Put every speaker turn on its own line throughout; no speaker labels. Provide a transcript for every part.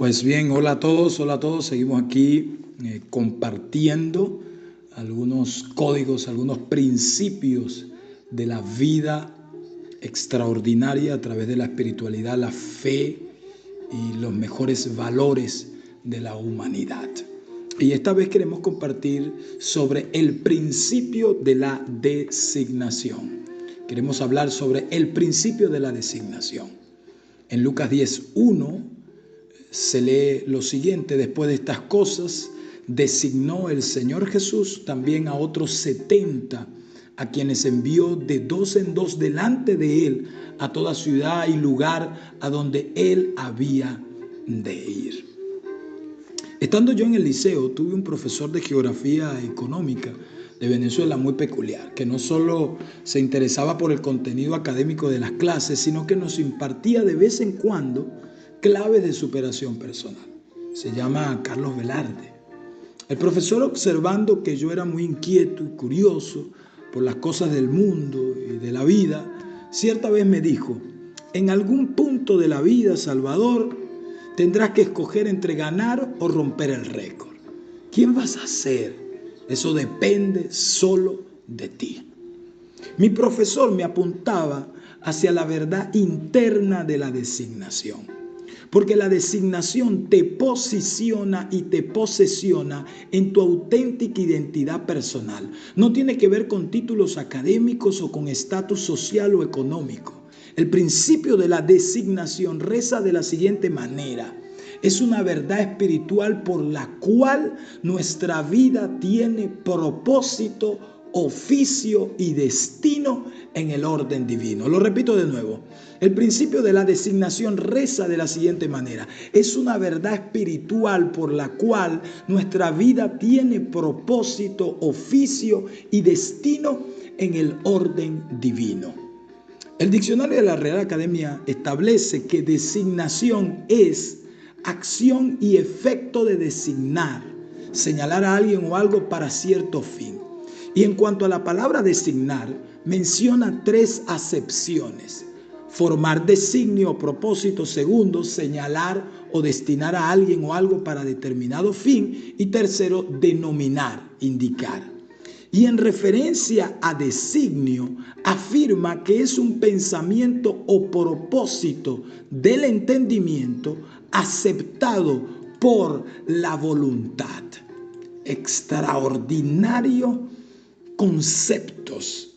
Pues bien, hola a todos. Seguimos aquí compartiendo algunos códigos, algunos principios de la vida extraordinaria a través de la espiritualidad, la fe y los mejores valores de la humanidad. Y esta vez queremos compartir sobre el principio de la designación. Queremos hablar sobre el principio de la designación. En Lucas 10:1 se lee lo siguiente: después de estas cosas, designó el Señor Jesús también a otros 70, a quienes envió de dos en dos delante de él a toda ciudad y lugar a donde él había de ir. Estando yo en el liceo, tuve un profesor de geografía económica de Venezuela muy peculiar, que no solo se interesaba por el contenido académico de las clases, sino que nos impartía de vez en cuando claves de superación personal. Se llama Carlos Velarde. El profesor, observando que yo era muy inquieto y curioso por las cosas del mundo y de la vida, cierta vez me dijo: en algún punto de la vida, Salvador, tendrás que escoger entre ganar o romper el récord. ¿Quién vas a ser? Eso depende solo de ti. Mi profesor me apuntaba hacia la verdad interna de la designación, porque la designación te posiciona y te posesiona en tu auténtica identidad personal. No tiene que ver con títulos académicos o con estatus social o económico. El principio de la designación reza de la siguiente manera: es una verdad espiritual por la cual nuestra vida tiene propósito, oficio y destino en el orden divino. Lo repito de nuevo. El principio de la designación reza de la siguiente manera: es una verdad espiritual por la cual nuestra vida tiene propósito, oficio y destino en el orden divino. El diccionario de la Real Academia establece que designación es acción y efecto de designar, señalar a alguien o algo para cierto fin. Y en cuanto a la palabra designar, menciona tres acepciones: formar designio o propósito; segundo, señalar o destinar a alguien o algo para determinado fin; y tercero, denominar, indicar. Y en referencia a designio, afirma que es un pensamiento o propósito del entendimiento aceptado por la voluntad. Extraordinario conceptos.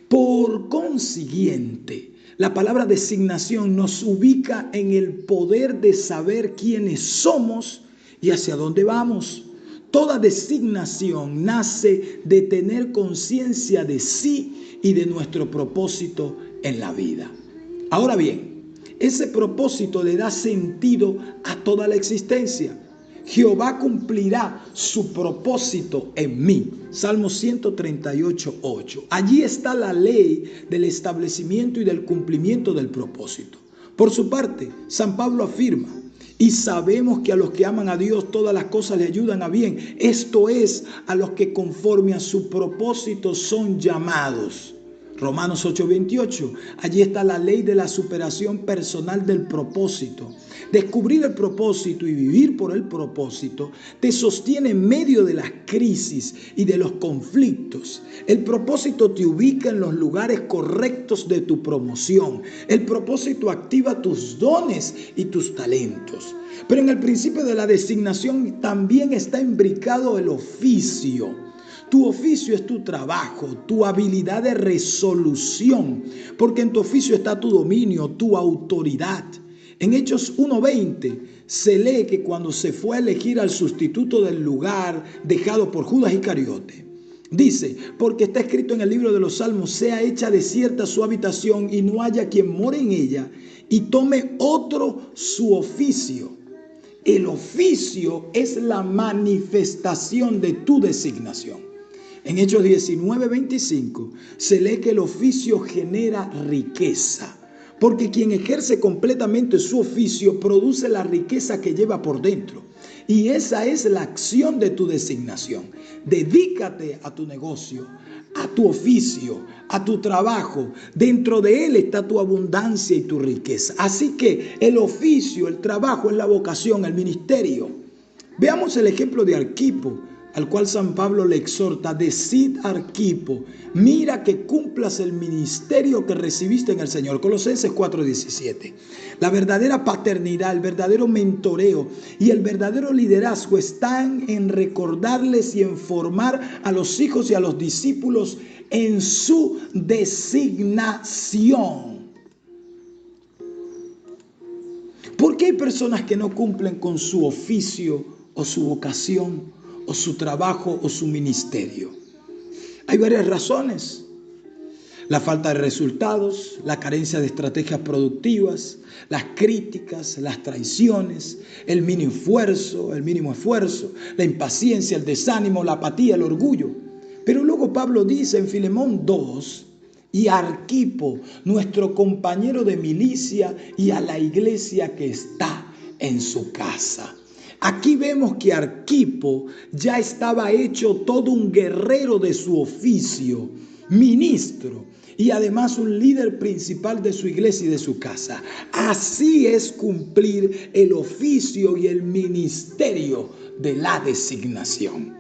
Por consiguiente, la palabra designación nos ubica en el poder de saber quiénes somos y hacia dónde vamos. Toda designación nace de tener conciencia de sí y de nuestro propósito en la vida. Ahora bien, ese propósito le da sentido a toda la existencia. Jehová cumplirá su propósito en mí. Salmo 138:8. Allí está la ley del establecimiento y del cumplimiento del propósito. Por su parte, San Pablo afirma: y sabemos que a los que aman a Dios todas las cosas le ayudan a bien. Esto es, a los que conforme a su propósito son llamados. Romanos 8:28. Allí está la ley de la superación personal del propósito. Descubrir el propósito y vivir por el propósito te sostiene en medio de las crisis y de los conflictos. El propósito te ubica en los lugares correctos de tu promoción. El propósito activa tus dones y tus talentos. Pero en el principio de la designación también está imbricado el oficio. Tu oficio es tu trabajo, tu habilidad de resolución, porque en tu oficio está tu dominio, tu autoridad. En Hechos 1:20 se lee que cuando se fue a elegir al sustituto del lugar dejado por Judas Iscariote, dice: porque está escrito en el libro de los Salmos: sea hecha desierta su habitación y no haya quien more en ella, y tome otro su oficio. El oficio es la manifestación de tu designación. En Hechos 19:25 se lee que el oficio genera riqueza, porque quien ejerce completamente su oficio produce la riqueza que lleva por dentro. Y esa es la acción de tu designación. Dedícate a tu negocio, a tu oficio, a tu trabajo. Dentro de él está tu abundancia y tu riqueza. Así que el oficio, el trabajo es la vocación, el ministerio. Veamos el ejemplo de Arquipo, al cual San Pablo le exhorta: decid Arquipo, mira que cumplas el ministerio que recibiste en el Señor. Colosenses 4:17. La verdadera paternidad, el verdadero mentoreo y el verdadero liderazgo están en recordarles y en formar a los hijos y a los discípulos en su designación. ¿Por qué hay personas que no cumplen con su oficio o su vocación o su trabajo o su ministerio? Hay varias razones. La falta de resultados, la carencia de estrategias productivas, las críticas, las traiciones, el mínimo esfuerzo, la impaciencia, el desánimo, la apatía, el orgullo. Pero luego Pablo dice en Filemón 2, y a Arquipo, nuestro compañero de milicia, y a la iglesia que está en su casa. Aquí vemos que Arquipo ya estaba hecho todo un guerrero de su oficio, ministro, y además un líder principal de su iglesia y de su casa. Así es cumplir el oficio y el ministerio de la designación.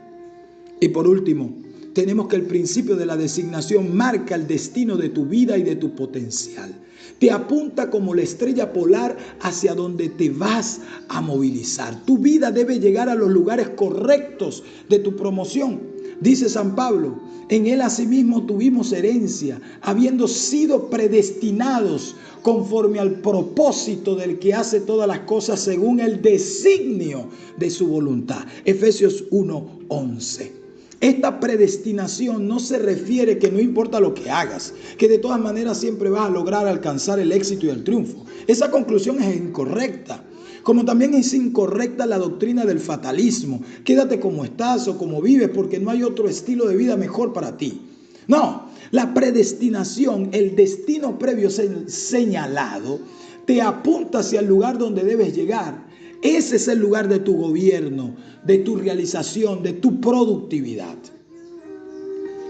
Y por último, tenemos que el principio de la designación marca el destino de tu vida y de tu potencial. Te apunta como la estrella polar hacia donde te vas a movilizar. Tu vida debe llegar a los lugares correctos de tu promoción. Dice San Pablo, en él asimismo tuvimos herencia, habiendo sido predestinados conforme al propósito del que hace todas las cosas según el designio de su voluntad. Efesios 1:11. Esta predestinación no se refiere que no importa lo que hagas, que de todas maneras siempre vas a lograr alcanzar el éxito y el triunfo. Esa conclusión es incorrecta. Como también es incorrecta la doctrina del fatalismo. Quédate como estás o como vives porque no hay otro estilo de vida mejor para ti. No, la predestinación, el destino previo señalado, te apunta hacia el lugar donde debes llegar. Ese es el lugar de tu gobierno, de tu realización, de tu productividad.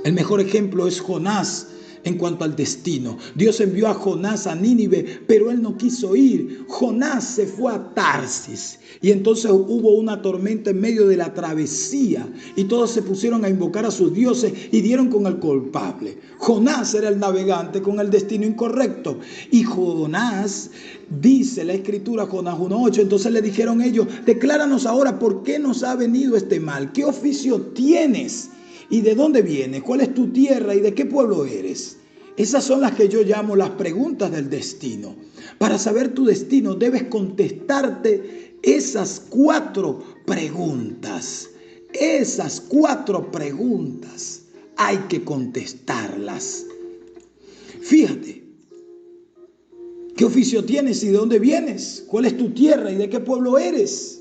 El mejor ejemplo es Jonás en cuanto al destino. Dios envió a Jonás a Nínive, pero él no quiso ir. Jonás se fue a Tarsis y entonces hubo una tormenta en medio de la travesía y todos se pusieron a invocar a sus dioses y dieron con el culpable. Jonás era el navegante con el destino incorrecto y Jonás, dice la escritura, Jonás 1:8, entonces le dijeron ellos: decláranos ahora por qué nos ha venido este mal, qué oficio tienes y de dónde vienes, cuál es tu tierra y de qué pueblo eres. Esas son las que yo llamo las preguntas del destino. Para saber tu destino debes contestarte esas 4 preguntas. Esas 4 preguntas hay que contestarlas. Fíjate, ¿qué oficio tienes y de dónde vienes? ¿Cuál es tu tierra y de qué pueblo eres?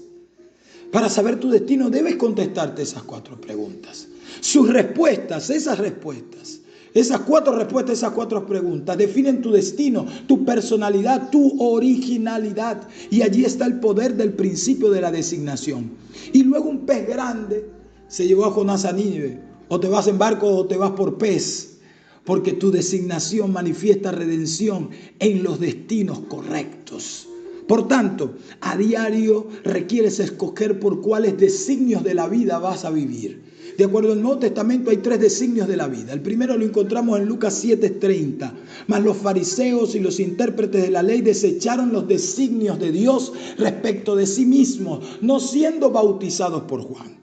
Para saber tu destino debes contestarte esas 4 preguntas. Sus respuestas, esas 4 respuestas, esas 4 preguntas definen tu destino, tu personalidad, tu originalidad. Y allí está el poder del principio de la designación. Y luego un pez grande se llevó a Jonás a Nínive. O te vas en barco o te vas por pez. Porque tu designación manifiesta redención en los destinos correctos. Por tanto, a diario requieres escoger por cuáles designios de la vida vas a vivir. De acuerdo al Nuevo Testamento hay 3 designios de la vida. El primero lo encontramos en Lucas 7:30. Mas los fariseos y los intérpretes de la ley desecharon los designios de Dios respecto de sí mismos, no siendo bautizados por Juan.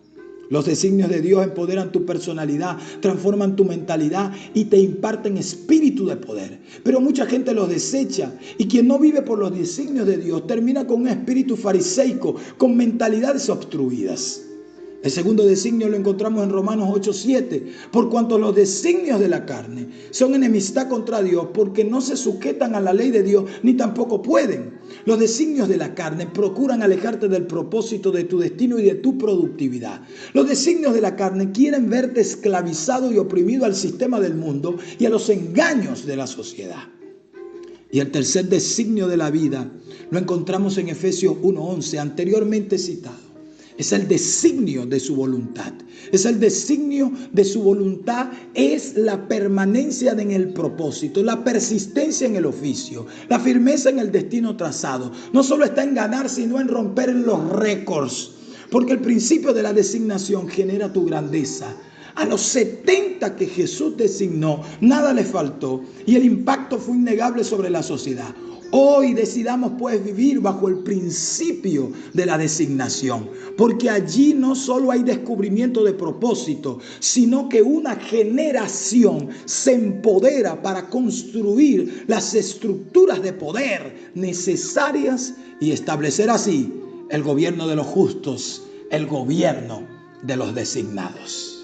Los designios de Dios empoderan tu personalidad, transforman tu mentalidad y te imparten espíritu de poder. Pero mucha gente los desecha y quien no vive por los designios de Dios termina con un espíritu fariseico, con mentalidades obstruidas. El segundo designio lo encontramos en Romanos 8:7. Por cuanto los designios de la carne son enemistad contra Dios, porque no se sujetan a la ley de Dios, ni tampoco pueden. Los designios de la carne procuran alejarte del propósito de tu destino y de tu productividad. Los designios de la carne quieren verte esclavizado y oprimido al sistema del mundo y a los engaños de la sociedad. Y el tercer designio de la vida lo encontramos en Efesios 1:11, anteriormente citado. Es el designio de su voluntad. Es el designio de su voluntad, es la permanencia en el propósito, la persistencia en el oficio, la firmeza en el destino trazado. No solo está en ganar, sino en romper los récords. Porque el principio de la designación genera tu grandeza. A los 70 que Jesús designó, nada le faltó y el impacto fue innegable sobre la sociedad. Hoy decidamos pues vivir bajo el principio de la designación, porque allí no solo hay descubrimiento de propósito, sino que una generación se empodera para construir las estructuras de poder necesarias y establecer así el gobierno de los justos, el gobierno de los designados.